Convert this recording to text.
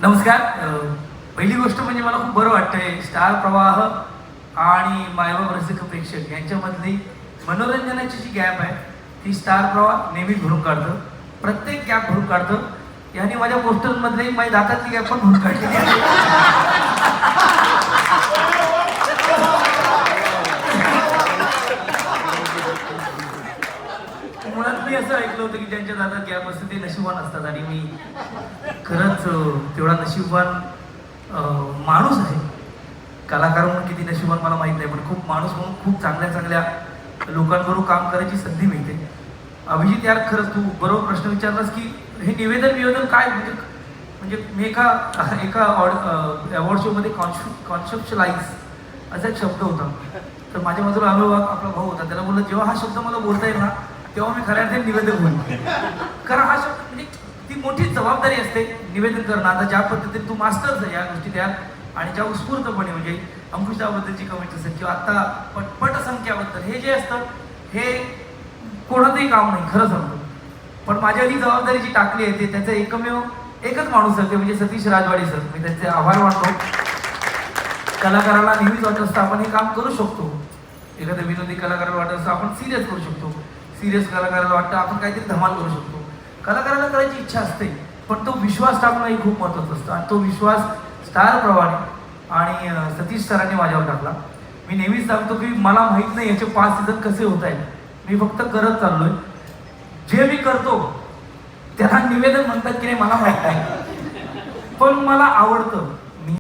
नमस्कार. पहिली गोष्ट म्हणजे मला खूप बरं वाटतंय स्टार प्रवाह आणि मायबाप रसिक प्रेक्षक यांच्यामधली मनोरंजनाची जी गॅप आहे ती स्टार प्रवाह नेहमीच भरून काढतं. प्रत्येक गॅप भरून काढतं. यांनी माझ्या पोस्टरमधले माझ्या दातातली गॅप पण भरून काढलेली आहे. मुळात मी असं ऐकलं होतं की ज्यांच्या दातात गॅप असते ते नशिबवान असतात आणि मी खरंच तेवढा नशीबवान माणूस आहे. कलाकार म्हणून किती नशीबवान मला माहीत नाही, पण खूप माणूस म्हणून खूप चांगल्या चांगल्या लोकांबरोबर काम करायची संधी मिळते. अभिजित यार, खरंच तू बरोबर प्रश्न विचारलास की हे निवेदन काय म्हणजे मी एका अवॉर्ड शोमध्ये कॉन्सेप्शलाइज असा एक शब्द होता. तर माझ्या बाजूला अनुभव आपला भाऊ होता. त्याला बोललं जेव्हा हा शब्द मला बोलता येईल ना तेव्हा मी खऱ्या अर्थाने निवेदक होईल. कारण हा शब्द म्हणजे ती मोठी जबाबदारी असते निवेदन करणं. आता ज्या पद्धतीने तू मास्टर्स आहे या गोष्टी द्या आणि ज्या उत्स्फूर्तपणे म्हणजे अंकुशाबद्दलची कमेंट असेल किंवा आता पटसंख्याबद्दल हे जे असतं हे कोणाचंही काम नाही, खरं सांगतो. पण माझ्यावर ही जबाबदारी जी टाकली आहे ते त्याचं एकच माणूस आहे, ते म्हणजे सतीश राजवाडी सर. मी त्यांचे आभार मानतो. कलाकाराला नेहमीच वाटत असतं आपण हे काम करू शकतो. एखाद्या विनोदी कलाकाराला वाटत असतं आपण सिरियस करू शकतो. सिरियस कलाकाराला वाटतं आपण काहीतरी धमाल करू शकतो. कलाकाराला करायची इच्छा असते, पण तो विश्वास टाकणं हे खूप महत्त्वाचं असतं आणि तो विश्वास स्टार प्रवाह आणि सतीश सरांनी माझ्यावर टाकला. मी नेहमीच सांगतो की मला माहीत नाही याचे 5 सीझन कसे होत आहेत. मी फक्त करत चाललोय. जे मी करतो त्याला निवेदन म्हणतात की नाही मला माहीत नाही, पण मला आवडतं.